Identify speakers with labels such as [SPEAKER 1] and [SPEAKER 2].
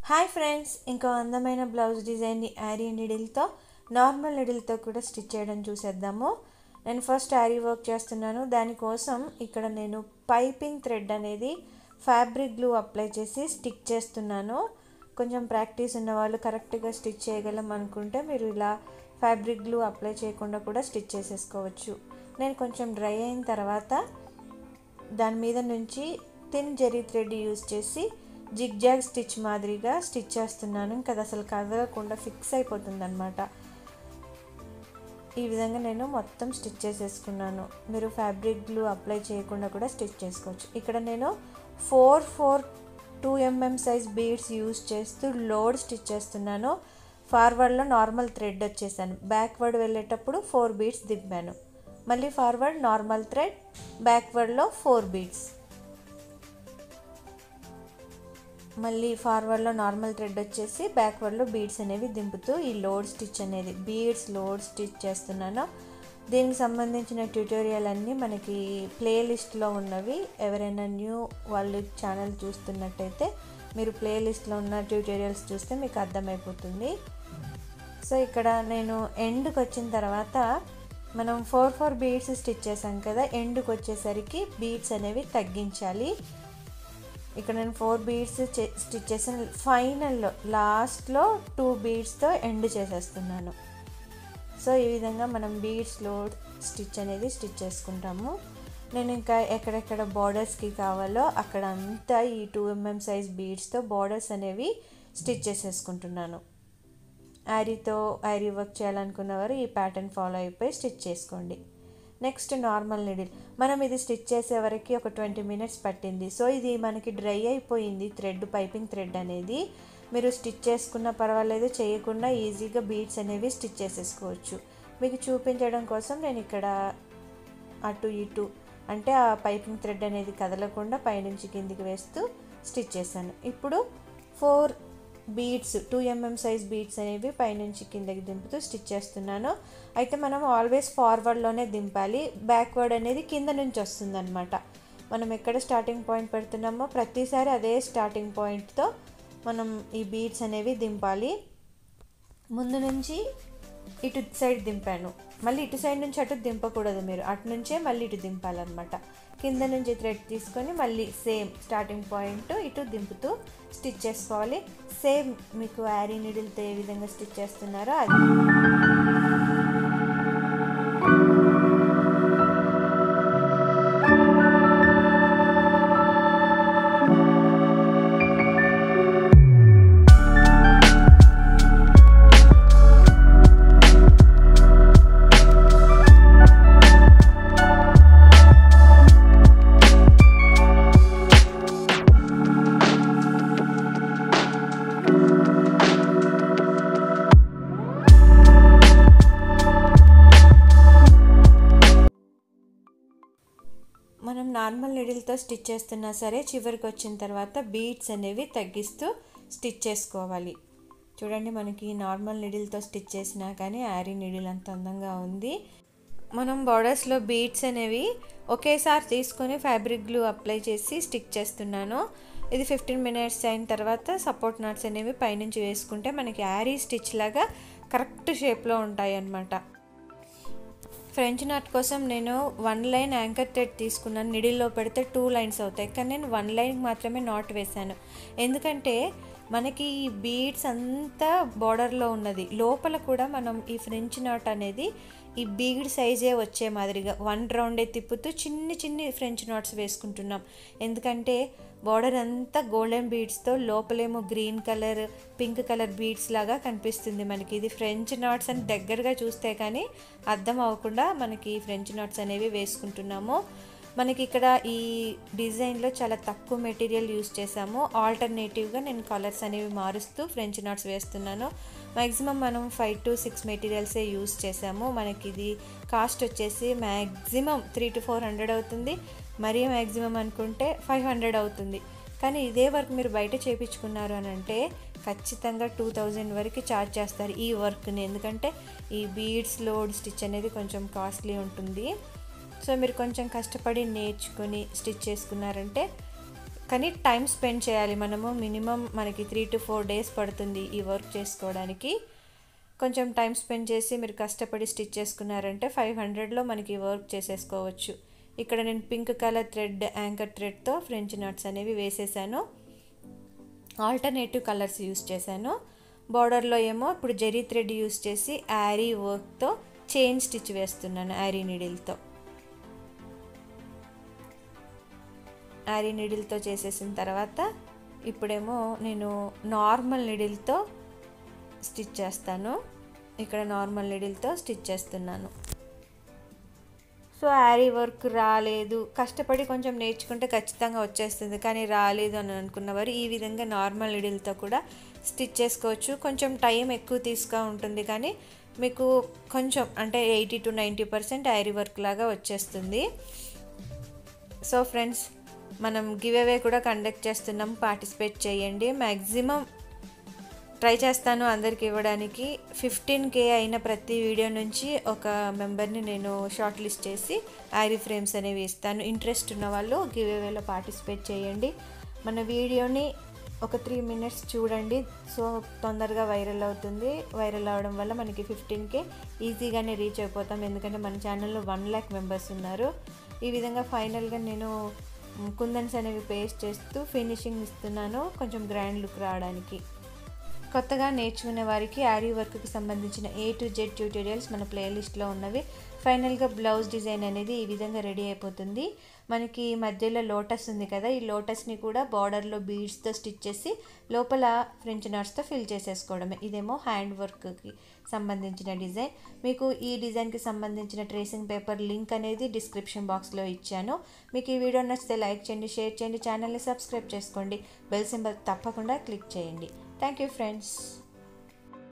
[SPEAKER 1] Hi friends, ఇంకో అందమైన blouse డిజైన్ని యారీ నీడిల్తో నార్మల్ నీడిల్తో కూడా స్టిచ్ చేయడం చూసేద్దాము. నేను ఫస్ట్ యారీ వర్క్ చేస్తున్నాను. దానికోసం ఇక్కడ నేను పైపింగ్ థ్రెడ్ అనేది ఫ్యాబ్రిక్ గ్లూ అప్లై చేసి స్టిక్ చేస్తున్నాను. కొంచెం ప్రాక్టీస్ ఉన్న వాళ్ళు కరెక్ట్గా స్టిచ్ చేయగలం అనుకుంటే మీరు ఇలా ఫ్యాబ్రిక్ గ్లూ అప్లై చేయకుండా కూడా స్టిచ్ చేసేసుకోవచ్చు. నేను కొంచెం డ్రై అయిన తర్వాత దాని మీద నుంచి థిన్ జెరీ థ్రెడ్ యూజ్ చేసి జిగ్జాగ్ స్టిచ్ మాదిరిగా స్టిచ్ చేస్తున్నాను. ఇంకా అది అసలు కదలకుండా ఫిక్స్ అయిపోతుంది అన్నమాట. ఈ విధంగా నేను మొత్తం స్టిచ్ చేసేసుకున్నాను. మీరు ఫ్యాబ్రిక్ గ్లూ అప్లై చేయకుండా కూడా స్టిచ్ చేసుకోవచ్చు. ఇక్కడ నేను 2 mm సైజ్ బీడ్స్ యూజ్ చేస్తూ లోడ్ స్టిచ్ చేస్తున్నాను. ఫార్వర్డ్లో నార్మల్ థ్రెడ్ వచ్చేసాను. బ్యాక్వర్డ్ వెళ్ళేటప్పుడు 4 బీడ్స్ దింపాను. మళ్ళీ ఫార్వర్డ్ నార్మల్ థ్రెడ్, బ్యాక్వర్డ్లో 4 బీడ్స్, మళ్ళీ ఫార్వర్డ్లో నార్మల్ థ్రెడ్ వచ్చేసి బ్యాక్వర్డ్లో బీడ్స్ అనేవి దింపుతూ ఈ లోడ్ స్టిచ్ అనేది బీడ్స్ లోడ్ స్టిచ్ చేస్తున్నాను. దీనికి సంబంధించిన ట్యూటోరియల్ అన్నీ మనకి ప్లేలిస్ట్లో ఉన్నవి. ఎవరైనా న్యూ వాళ్ళు ఛానల్ చూస్తున్నట్టయితే మీరు ప్లేలిస్ట్లో ఉన్న ట్యూటోరియల్స్ చూస్తే మీకు అర్థమైపోతుంది. సో ఇక్కడ నేను ఎండ్కి వచ్చిన తర్వాత మనం 4 బీడ్స్ స్టిచ్ చేసాం కదా, ఎండ్కి వచ్చేసరికి బీడ్స్ అనేవి తగ్గించాలి. ఇక్కడ నేను 4 బీడ్స్ స్టిచ్ చేసిన ఫైనల్లో లాస్ట్లో 2 బీడ్స్తో ఎండ్ చేసేస్తున్నాను. సో ఈ విధంగా మనం బీడ్స్లో స్టిచ్ అనేది స్టిచ్ చేసుకుంటాము. నేను ఇంకా ఎక్కడెక్కడ బార్డర్స్కి కావాలో అక్కడ అంతా ఈ 2 mm సైజ్ బీడ్స్తో బార్డర్స్ అనేవి స్టిచ్ చేసేసుకుంటున్నాను. యారీ వర్క్ చేయాలనుకున్నవారు ఈ ప్యాటర్న్ ఫాలో అయిపోయి స్టిచ్ చేసుకోండి. Next normal needle. మనం ఇది స్టిచ్ చేసే వరకు ఒక 20 minutes పట్టింది. సో ఇది మనకి డ్రై అయిపోయింది థ్రెడ్, పైపింగ్ థ్రెడ్ అనేది. మీరు స్టిచ్ చేసుకున్న పర్వాలేదు, చేయకుండా ఈజీగా బీడ్స్ అనేవి స్టిచ్ చేసేసుకోవచ్చు. మీకు చూపించడం కోసం నేను ఇక్కడ అటు ఇటు అంటే ఆ పైపింగ్ థ్రెడ్ అనేది కదలకుండా పైనుంచి కిందికి వేస్తూ స్టిచ్ చేశాను. ఇప్పుడు 4 బీడ్స్ 2 mm సైజ్ బీడ్స్ అనేవి పైనుంచి కిందకి దింపుతూ స్టిచ్ చేస్తున్నాను. అయితే మనం ఆల్వేస్ ఫార్వర్డ్లోనే దింపాలి. బ్యాక్వర్డ్ అనేది కింద నుంచి వస్తుంది అనమాట. మనం ఎక్కడ స్టార్టింగ్ పాయింట్ పెడుతున్నామో ప్రతిసారి అదే స్టార్టింగ్ పాయింట్తో మనం ఈ బీడ్స్ అనేవి దింపాలి. ముందు నుంచి ఇటు సైడ్ దింపాను, మళ్ళీ ఇటు సైడ్ నుంచి అటు దింపకూడదు. మీరు అటు నుంచే మళ్ళీ ఇటు దింపాలన్నమాట. కింద నుంచి థ్రెడ్ తీసుకొని మళ్ళీ సేమ్ స్టార్టింగ్ పాయింట్ ఇటు దింపుతూ స్టిచ్ చేసుకోవాలి. సేమ్ మీకు యారీ నీడిల్తో ఏ విధంగా స్టిచ్ చేస్తున్నారో అది. మనం నార్మల్ నీడిల్తో స్టిచ్ చేస్తున్నా సరే చివరికి వచ్చిన తర్వాత బీడ్స్ అనేవి తగ్గిస్తూ స్టిచ్ చేసుకోవాలి. చూడండి, మనకి నార్మల్ నీడిల్తో స్టిచ్ చేసినా కానీ యారీ నీడిల్ అంత అందంగా ఉంది. మనం బార్డర్స్లో బీడ్స్ అనేవి ఒకేసారి తీసుకొని ఫ్యాబ్రిక్ గ్లూ అప్లై చేసి స్టిక్ చేస్తున్నాను. ఇది 15 minutes అయిన తర్వాత సపోర్ట్ నాట్స్ అనేవి పైనుంచి వేసుకుంటే మనకి యారీ స్టిచ్ లాగా కరెక్ట్ షేప్లో ఉంటాయి అన్నమాట. ఫ్రెంచ్ నాట్ కోసం నేను 1 లైన్ యాంకర్ థ్రెడ్ తీసుకున్నాను. నిడిల్లో పెడితే 2 lines అవుతాయి, కానీ నేను 1 లైన్ మాత్రమే నాట్ వేశాను. ఎందుకంటే మనకి ఈ బీడ్స్ అంతా బార్డర్లో ఉన్నది, లోపల కూడా మనం ఈ ఫ్రెంచ్ నాట్ అనేది ఈ బీడ్ సైజే వచ్చే మాదిరిగా 1 రౌండే తిప్పుతూ చిన్ని ఫ్రెంచ్ నాట్స్ వేసుకుంటున్నాం. ఎందుకంటే బార్డర్ అంతా గోల్డెన్ బీడ్స్తో లోపలేమో green colour, pink colour beads లాగా కనిపిస్తుంది మనకి. ఇది ఫ్రెంచ్ నాట్స్ అని దగ్గరగా చూస్తే కానీ అర్థం అవ్వకుండా మనకి ఫ్రెంచ్ నాట్స్ అనేవి వేసుకుంటున్నాము. మనకి ఇక్కడ ఈ డిజైన్లో చాలా తక్కువ మెటీరియల్ యూస్ చేసాము. ఆల్టర్నేటివ్గా నేను కలర్స్ అనేవి మారుస్తూ ఫ్రెంచ్ నాట్స్ వేస్తున్నాను. మ్యాక్సిమం మనం 5 to 6 మెటీరియల్సే యూస్ చేసాము. మనకి ఇది కాస్ట్ వచ్చేసి మ్యాక్సిమం 300 to 400 అవుతుంది. మరీ మ్యాక్సిమం అనుకుంటే 500 అవుతుంది. కానీ ఇదే వర్క్ మీరు బయట చేయించుకున్నారు అని అంటే ఖచ్చితంగా 2000 వరకు ఛార్జ్ చేస్తారు ఈ వర్క్ని. ఎందుకంటే ఈ బీడ్స్ లోడ్ స్టిచ్ అనేది కొంచెం కాస్ట్లీ ఉంటుంది. సో మీరు కొంచెం కష్టపడి నేర్చుకొని స్టిచ్ చేసుకున్నారంటే కానీ టైం స్పెండ్ చేయాలి మనము. మినిమం మనకి 3 to 4 days పడుతుంది ఈ వర్క్ చేసుకోవడానికి. కొంచెం టైం స్పెండ్ చేసి మీరు కష్టపడి స్టిచ్ చేసుకున్నారంటే 500లో మనకి వర్క్ చేసేసుకోవచ్చు. ఇక్కడ నేను పింక్ కలర్ థ్రెడ్ యాంకర్ థ్రెడ్తో ఫ్రెంచ్ నాట్స్ అనేవి వేసేసాను. ఆల్టర్నేటివ్ కలర్స్ యూస్ చేశాను. బార్డర్లో ఏమో ఇప్పుడు జెరీ థ్రెడ్ యూస్ చేసి యారీ వర్క్తో చైన్ స్టిచ్ వేస్తున్నాను. యారీ నీడిల్తో చేసేసిన తర్వాత ఇప్పుడేమో నేను నార్మల్ నీడిల్తో స్టిచ్ చేస్తాను. ఇక్కడ నార్మల్ నీడిల్తో స్టిచ్ చేస్తున్నాను. సో యారీ వర్క్ రాలేదు, కష్టపడి కొంచెం నేర్చుకుంటే ఖచ్చితంగా వచ్చేస్తుంది, కానీ రాలేదు అని అనుకున్నవారు ఈ విధంగా నార్మల్ నీడిల్తో కూడా స్టిచ్ చేసుకోవచ్చు. కొంచెం టైం ఎక్కువ తీసుకు ఉంటుంది, కానీ మీకు కొంచెం అంటే 80 to 90% యారీ వర్క్ లాగా వచ్చేస్తుంది. సో ఫ్రెండ్స్, మనం గివ్ అవే కూడా కండక్ట్ చేస్తున్నాం, పార్టిసిపేట్ చేయండి. మ్యాక్సిమం ట్రై చేస్తాను అందరికి ఇవ్వడానికి. 15K అయిన ప్రతి వీడియో నుంచి ఒక మెంబర్ని నేను షార్ట్ లిస్ట్ చేసి యారీ ఫ్రేమ్స్ అనేవి ఇస్తాను. ఇంట్రెస్ట్ ఉన్న వాళ్ళు గివ్ అవేలో పార్టిసిపేట్ చేయండి. మన వీడియోని ఒక 3 minutes చూడండి, సో తొందరగా వైరల్ అవుతుంది. వైరల్ అవడం వల్ల మనకి 15K ఈజీగానే రీచ్ అయిపోతాం, ఎందుకంటే మన ఛానల్లో 1 lakh మెంబర్స్ ఉన్నారు. ఈ విధంగా ఫైనల్గా నేను కుందన్స్ అనేవి పేస్ట్ చేస్తూ ఫినిషింగ్ ఇస్తున్నాను, కొంచెం గ్రాండ్ లుక్ రావడానికి. కొత్తగా నేర్చుకునే వారికి యారీ వర్క్కి సంబంధించిన A to Z ట్యూటోరియల్స్ మన ప్లేలిస్ట్లో ఉన్నవి. ఫైనల్గా బ్లౌజ్ డిజైన్ అనేది ఈ విధంగా రెడీ అయిపోతుంది. మనకి మధ్యలో లోటస్ ఉంది కదా, ఈ లోటస్ని కూడా బార్డర్లో బీడ్స్తో స్టిచ్ చేసి లోపల ఫ్రెంచ్ నాట్స్తో ఫిల్ చేసేసుకోవడమే. ఇదేమో హ్యాండ్ వర్క్కి సంబంధించిన డిజైన్. మీకు ఈ డిజైన్కి సంబంధించిన ట్రేసింగ్ పేపర్ లింక్ అనేది డిస్క్రిప్షన్ బాక్స్లో ఇచ్చాను. మీకు ఈ వీడియో నచ్చితే లైక్ చేయండి, షేర్ చేయండి, ఛానల్ని సబ్స్క్రైబ్ చేసుకోండి, బెల్ సింబల్ తప్పకుండా క్లిక్ చేయండి. Thank you friends.